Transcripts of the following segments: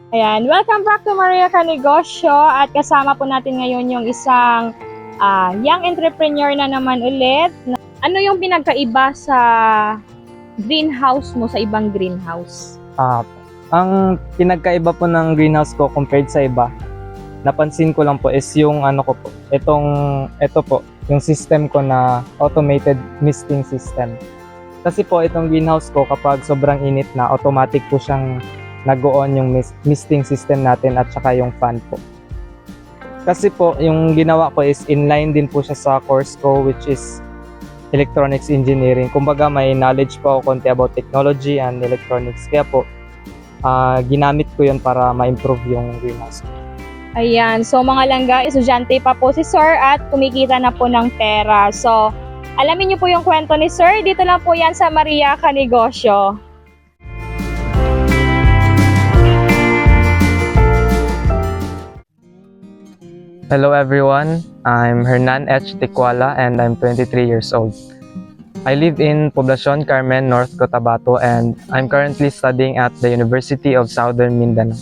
Ayan, welcome back to Maria Kanegosyo at kasama po natin ngayon yung isang young entrepreneur na naman ulit. Ano yung pinagkaiba sa greenhouse mo sa ibang greenhouse? Ang pinagkaiba po ng greenhouse ko compared sa iba, napansin ko lang po is yung ano ko po, ito po, yung system ko na automated misting system. Kasi po itong greenhouse ko kapag sobrang init na, automatic po siyang nag-on yung misting system natin at saka yung fan po. Kasi po yung ginawa ko is inline din po siya sa course ko which is electronics engineering. Kumbaga may knowledge po ako konti about technology and electronics. Kaya po ginamit ko yun para ma-improve yung greenhouse. Ayan, so mga langga, estudyante pa po si Sir at kumikita na po ng pera. So, alamin niyo po yung kwento ni Sir. Dito lang po yan sa Maria Kanegosyo. Hello everyone, I'm Hernan H. Tikwala and I'm 23 years old. I live in Poblacion, Carmen, North Cotabato, and I'm currently studying at the University of Southern Mindanao,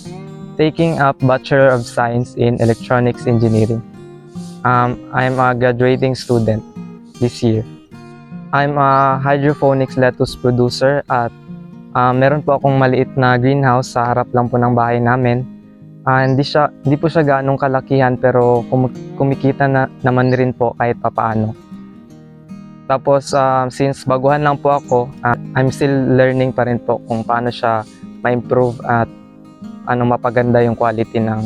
taking up Bachelor of Science in Electronics Engineering. I'm a graduating student this year. I'm a hydroponics lettuce producer at meron po akong maliit na greenhouse sa harap lang po ng bahay namin. Hindi po siya ganong kalakihan pero kumikita na naman rin po kahit papaano. Tapos since baguhan lang po ako, I'm still learning pa rin po kung paano siya ma-improve at mapaganda yung quality ng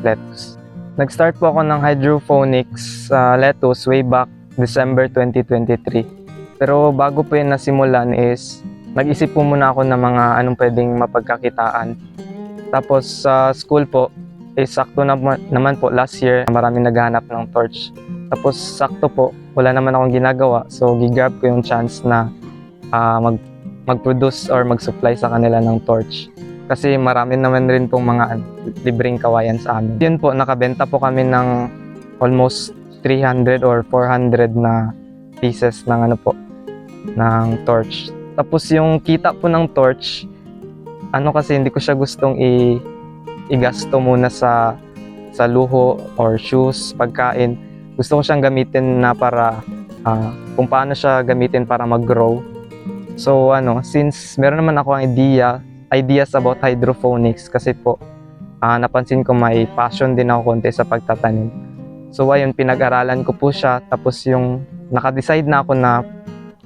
lettuce. Nag-start po ako ng hydroponics lettuce way back December 2023. Pero bago po yun nasimulan is nag-isip po muna ako ng mga anong pwedeng mapagkakitaan. Tapos sa school po, sakto naman po last year, maraming naghahanap ng torch. Tapos sakto po, wala naman akong ginagawa. So gigrab ko yung chance na mag-produce or mag-supply sa kanila ng torch. Kasi marami naman rin pong mga libreng kawayan sa amin. Yun po, nakabenta po kami ng almost 300 or 400 na pieces ng ng torch. Tapos yung kita po ng torch, kasi hindi ko siya gustong igasto muna sa luho or shoes, pagkain. Gusto ko siyang gamitin na para kung paano siya gamitin para mag-grow. So since meron naman ako ang ideas about hydroponics kasi po napansin ko may passion din ako konti sa pagtatanim. So ayun, pinag-aralan ko po siya. Tapos yung naka-decide na ako na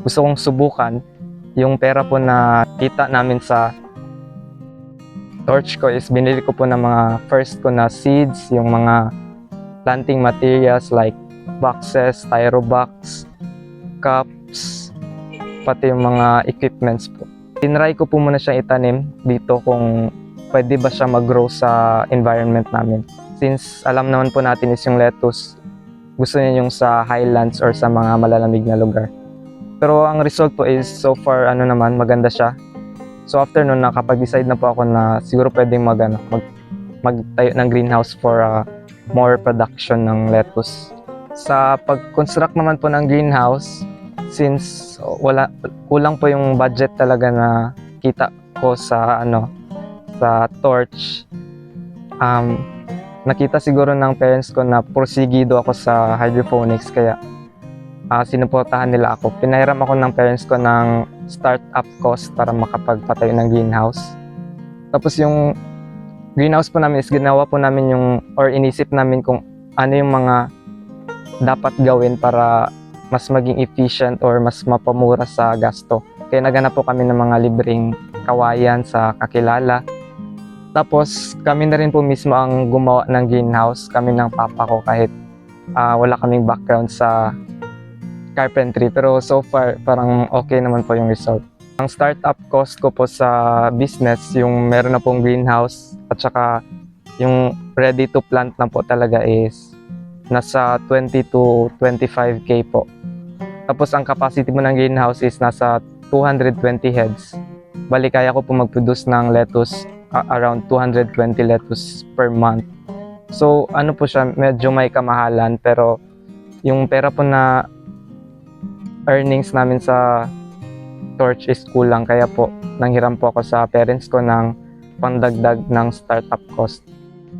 gusto kong subukan, yung pera po na kita namin sa torch ko is binili ko po ng mga first ko na seeds, yung mga planting materials like boxes, styro box, cups, pati yung mga equipments po. Tinry ko po muna siyang itanim dito kung pwede ba siya mag-grow sa environment namin. Since alam naman po natin is yung lettuce, gusto niya yung sa highlands or sa mga malalamig na lugar. Pero ang result po is so far maganda siya. So after nun, nakapag-decide na po ako na siguro pwedeng magtayo ng greenhouse for more production ng lettuce. Sa pag-construct naman po ng greenhouse, since kulang po yung budget talaga na kita ko sa torch, nakita siguro ng parents ko na porsigido ako sa hydroponics kaya sinuportahan nila ako. Pinahiram ako ng parents ko ng start-up cost para makapagpatayo ng greenhouse. Tapos yung greenhouse po namin is ginawa po namin inisip namin kung ano yung mga dapat gawin para mas maging efficient or mas mapamura sa gasto. Kaya naghanap po kami ng mga libreng kawayan sa kakilala. Tapos kami na rin po mismo ang gumawa ng greenhouse, kami ng papa ko kahit wala kaming background sa carpentry, pero so far parang okay naman po yung result. Ang startup cost ko po sa business, yung meron na pong greenhouse at saka yung ready to plant na po talaga is nasa 20 to 25k po. Tapos ang capacity mo ng greenhouse is nasa 220 heads. Bali kaya ko po mag-produce ng lettuce around 220 lettuce per month. So po siya, medyo may kamahalan pero yung pera po na earnings namin sa torch is kulang, kaya po nanghiram po ako sa parents ko ng pandagdag ng startup cost.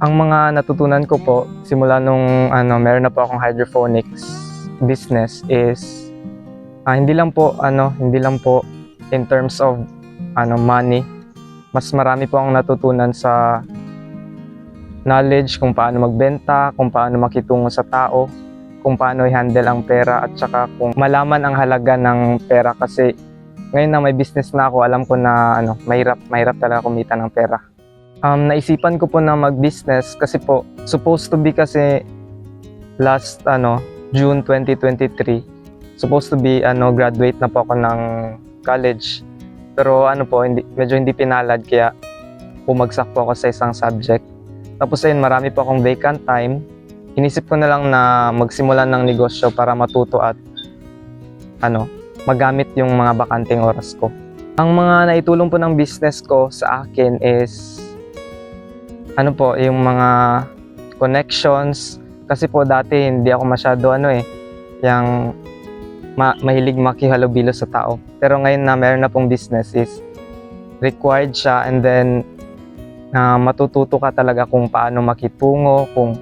Ang mga natutunan ko po simula nung meron na po akong hydroponics business is hindi lang po in terms of money. Mas marami po akong natutunan sa knowledge kung paano magbenta, kung paano makitungo sa tao, kung paano i-handle ang pera, at saka kung malaman ang halaga ng pera. Kasi ngayon na may business na ako, alam ko na mahirap talaga kumita ng pera. Naisipan ko po na mag-business kasi po supposed to be kasi last June 2023 supposed to be graduate na po ako ng college. Pero medyo hindi pinalad, kaya bumagsak po ako sa isang subject. Tapos ayun, marami po akong vacant time. Inisip ko na lang na magsimula ng negosyo para matuto at magamit yung mga bakanting oras ko. Ang mga naitulong po ng business ko sa akin is yung mga connections. Kasi po dati hindi ako masyado yung mahilig makihalubilo sa tao. Pero ngayon na meron na pong business is required siya, and then matututo ka talaga kung paano makitungo, kung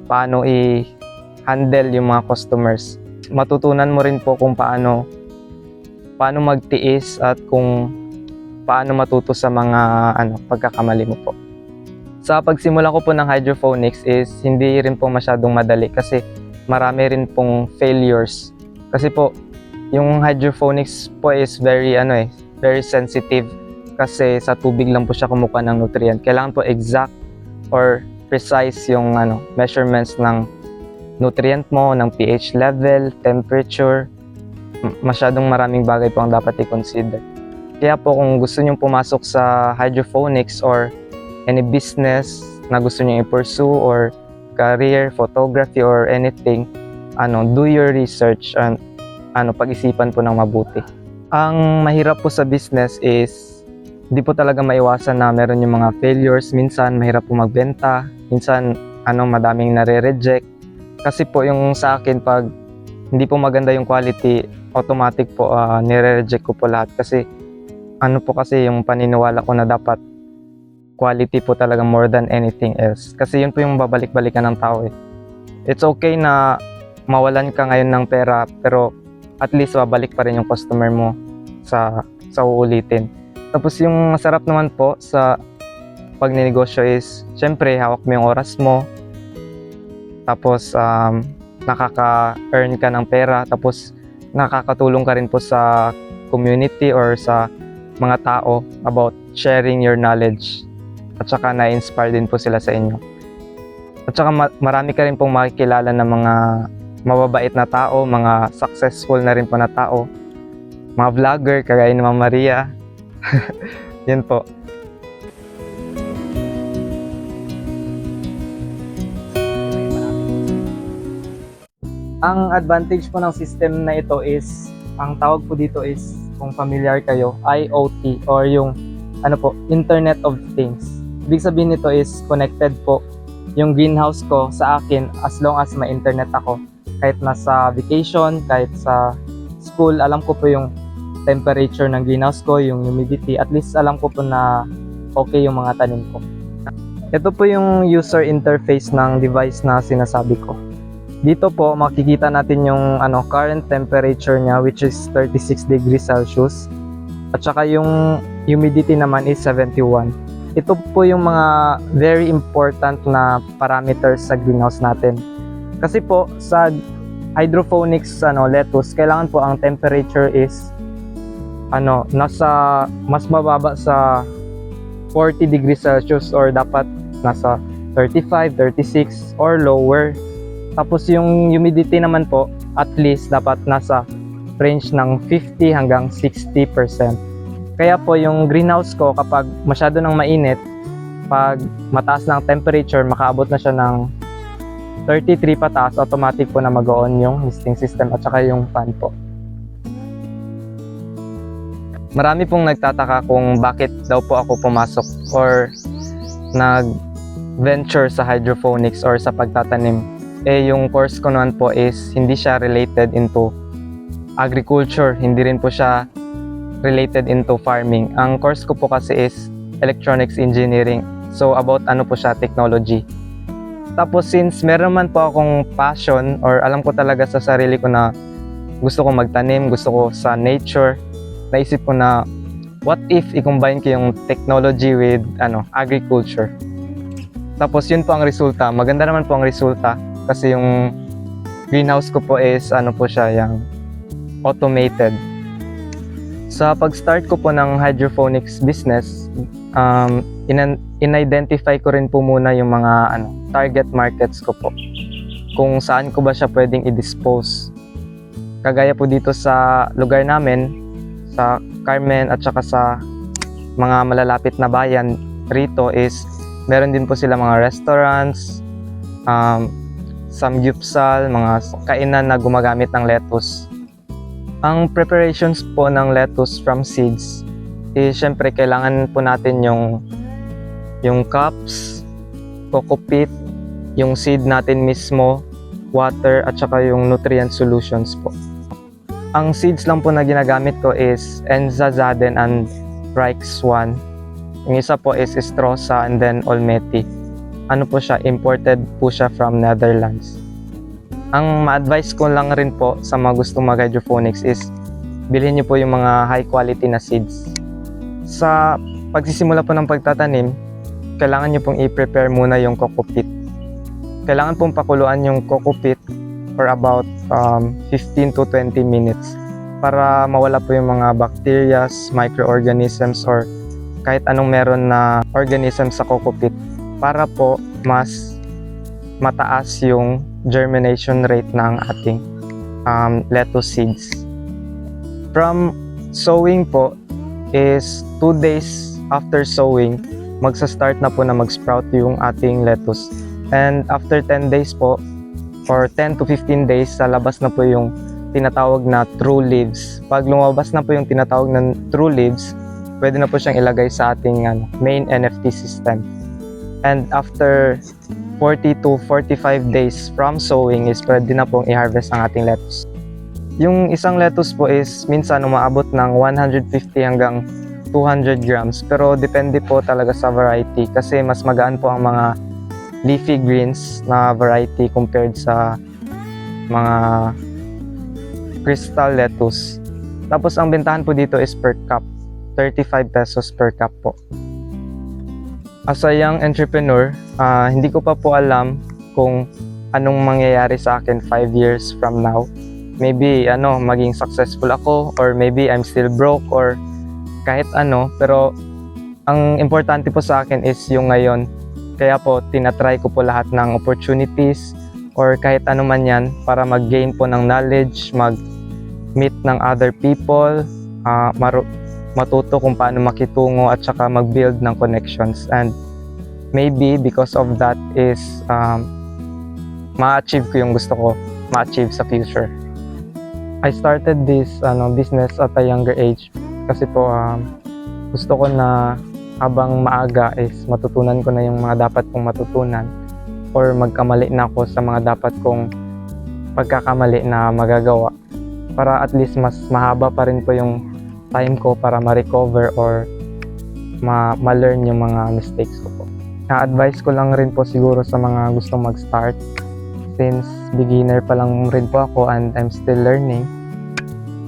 paano i-handle yung mga customers. Matutunan mo rin po kung paano magtiis at kung paano matuto sa mga pagkakamali mo po. Sa pagsimula ko po ng hydroponics is hindi rin po masyadong madali kasi marami rin pong failures. Kasi po, yung hydroponics po is very sensitive kasi sa tubig lang po siya kumukuha ng nutrient. Kailangan po exact or precise yung measurements ng nutrient mo, ng pH level, temperature. Masyadong maraming bagay po ang dapat i-consider. Kaya po kung gusto nyo pumasok sa hydroponics or any business na gusto nyo i-pursue or career, photography or anything, do your research and pag-isipan po ng mabuti. Ang mahirap po sa business is hindi po talaga maiwasan na meron yung mga failures. Minsan mahirap po magbenta, minsan madaming nare-reject. Kasi po yung sa akin, pag hindi po maganda yung quality, automatic po nire-reject ko po lahat. Kasi kasi yung paniniwala ko na dapat quality po talaga more than anything else. Kasi yun po yung babalik-balikan ng tao . It's okay na mawalan ka ngayon ng pera, pero at least babalik pa rin yung customer mo sa uulitin. Tapos yung masarap naman po sa pagninegosyo is, syempre, hawak mo yung oras mo. Tapos nakaka-earn ka ng pera. Tapos nakakatulong ka rin po sa community or sa mga tao about sharing your knowledge. At saka na-inspire din po sila sa inyo. At saka marami ka rin pong makikilala ng mga mababait na tao, mga successful na rin po na tao, mga vlogger kagaya ni Ma'am Maria. Yun po. Ang advantage po ng system na ito is, ang tawag po dito is, kung familiar kayo, IoT or yung Internet of Things. Ibig sabihin nito is connected po yung greenhouse ko sa akin as long as may internet ako. Kahit nasa vacation, kahit sa school, alam ko po yung temperature ng greenhouse ko, yung humidity. At least alam ko po na okay yung mga tanim ko. Ito po yung user interface ng device na sinasabi ko. Dito po makikita natin yung current temperature niya, which is 36 degrees Celsius. At saka yung humidity naman is 71. Ito po yung mga very important na parameters sa greenhouse natin. Kasi po sa hydroponics lettuce, kailangan po ang temperature is nasa mas mababa sa 40 degrees Celsius or dapat nasa 35, 36 or lower. Tapos yung humidity naman po, at least dapat nasa range ng 50 hanggang 60%. Kaya po yung greenhouse ko, kapag masyado nang mainit, pag mataas ng temperature, makaabot na siya ng 33 pataas, automatic po na mag-on yung misting system at saka yung fan po. Marami pong nagtataka kung bakit daw po ako pumasok or nag-venture sa hydroponics or sa pagtatanim. Yung course ko naman po is hindi siya related into agriculture, hindi rin po siya related into farming. Ang course ko po kasi is electronics engineering. So about ano po siya, technology. Tapos since meron man po akong passion or alam ko talaga sa sarili ko na gusto ko magtanim, gusto ko sa nature, naisip ko na what if i-combine ko yung technology with agriculture. Tapos yun po ang resulta. Maganda naman po ang resulta kasi yung greenhouse ko po is po siya, yung automated. Sa pag-start ko po ng hydroponics business, in-identify ko rin po muna yung mga target markets ko po. Kung saan ko ba siya pwedeng i-dispose. Kagaya po dito sa lugar namin, sa Carmen at saka sa mga malalapit na bayan rito is meron din po sila mga restaurants, samgyupsal, mga kainan na gumagamit ng lettuce. Ang preparations po ng lettuce from seeds is syempre kailangan po natin yung cups, coco peat, yung seed natin mismo, water at saka yung nutrient solutions po. Ang seeds lang po na ginagamit ko is Enzazaden and Rix 1. Yung isa po is Estrosa and then Olmeti. Ano po siya, imported po siya from Netherlands. Ang ma-advise ko lang rin po sa mga gustong mag-hydroponics is bilhin niyo po yung mga high quality na seeds. Sa pagsisimula po ng pagtatanim, kailangan niyo pong i-prepare muna yung coco peat. Kailangan pong pakuluan yung coco peat for about 15 to 20 minutes para mawala po yung mga bacteria, microorganisms or kahit anong meron na organism sa coco peat para po mas mataas yung germination rate ng ating lettuce seeds. From sowing po is 2 days after sowing, magsa-start na po na mag-sprout yung ating lettuce. And after 10 days po, or 10 to 15 days, sa labas na po yung tinatawag na true leaves. Pag lumabas na po yung tinatawag na true leaves, pwede na po siyang ilagay sa ating main NFT system. And after 40 to 45 days from sowing is pwede na pong i-harvest ang ating lettuce. Yung isang lettuce po is minsan umaabot ng 150 hanggang 200 grams pero depende po talaga sa variety kasi mas magaan po ang mga leafy greens na variety compared sa mga crystal lettuce. Tapos ang bentahan po dito is per cup, 35 pesos per cup po. As a young entrepreneur, hindi ko pa po alam kung anong mangyayari sa akin 5 years from now. Maybe maging successful ako or maybe I'm still broke or kahit pero ang importante po sa akin is yung ngayon. Kaya po tinatry ko po lahat ng opportunities or kahit ano man yan para mag-gain po ng knowledge, mag-meet ng other people, matuto kung paano makitungo at saka mag-build ng connections. And maybe because of that is ma-achieve ko yung gusto ko ma-achieve sa future. I started this business at a younger age kasi po gusto ko na habang maaga is matutunan ko na yung mga dapat kong matutunan or magkamali na ako sa mga dapat kong pagkakamali na magagawa para at least mas mahaba pa rin po yung time ko para ma-recover or ma-learn yung mga mistakes ko po. Na-advise ko lang rin po siguro sa mga gustong mag-start since beginner pa lang rin po ako and I'm still learning.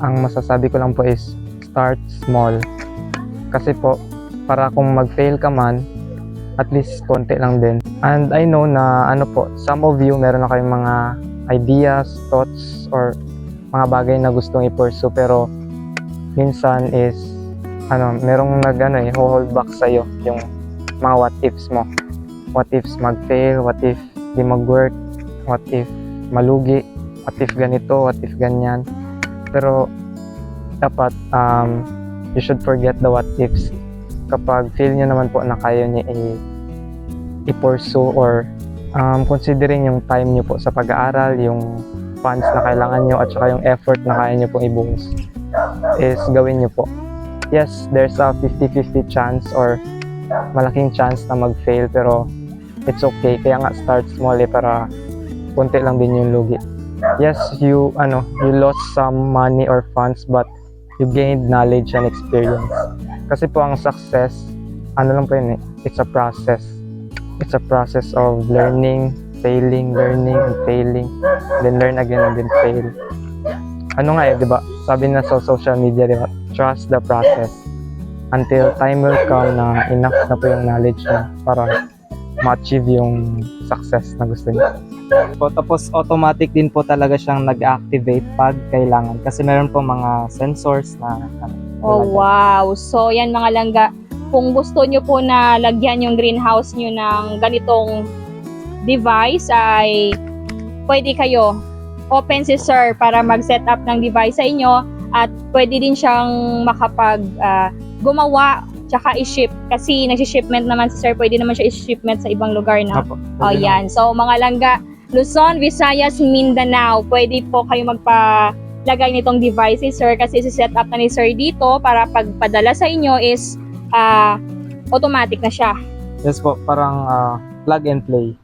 Ang masasabi ko lang po is start small kasi po para kung mag-fail ka man, at least konti lang din. And I know na some of you meron na kayong mga ideas, thoughts, or mga bagay na gustong i-pursue pero minsan is merong hold back sa'yo yung mga what ifs mo. What ifs mag-fail, what if di mag-work, what if malugi, what if ganito, what if ganyan. Pero dapat you should forget the what ifs. Kapag feel nyo naman po na kaya nyo i-pursue or considering yung time nyo po sa pag-aaral, yung funds na kailangan nyo at saka yung effort na kaya nyo pong ibuhos is gawin nyo po. Yes, there's a 50-50 chance or malaking chance na mag-fail pero it's okay. Kaya nga start small para konti lang din yung lugi. Yes, you lost some money or funds but you gained knowledge and experience. Kasi po ang success ano lang po yun eh, it's a process. It's a process of learning, failing, learning, and failing, then learn again and then fail. Ano nga eh, di ba? Sabi na sa social media, di ba? Trust the process until time will come na enough na po yung knowledge na para ma-achieve yung success na gusto niyo. Po, tapos automatic din po talaga siyang nag-activate pag kailangan kasi meron po mga sensors na Oh, wow. So, yan mga langga. Kung gusto nyo po na lagyan yung greenhouse nyo ng ganitong device ay pwede kayo. Open si sir para mag-set up ng device sa inyo at pwede din siyang makapag gumawa tsaka i-ship kasi nag-shipment naman si sir, pwede naman siya i-shipment sa ibang lugar na. Apo, Oh, yan. So, mga langga, Luzon, Visayas, Mindanao, pwede po kayo magpalagay nitong device si sir kasi si-set up na ni sir dito para pagpadala sa inyo is automatic na siya. Yes po, parang plug and play.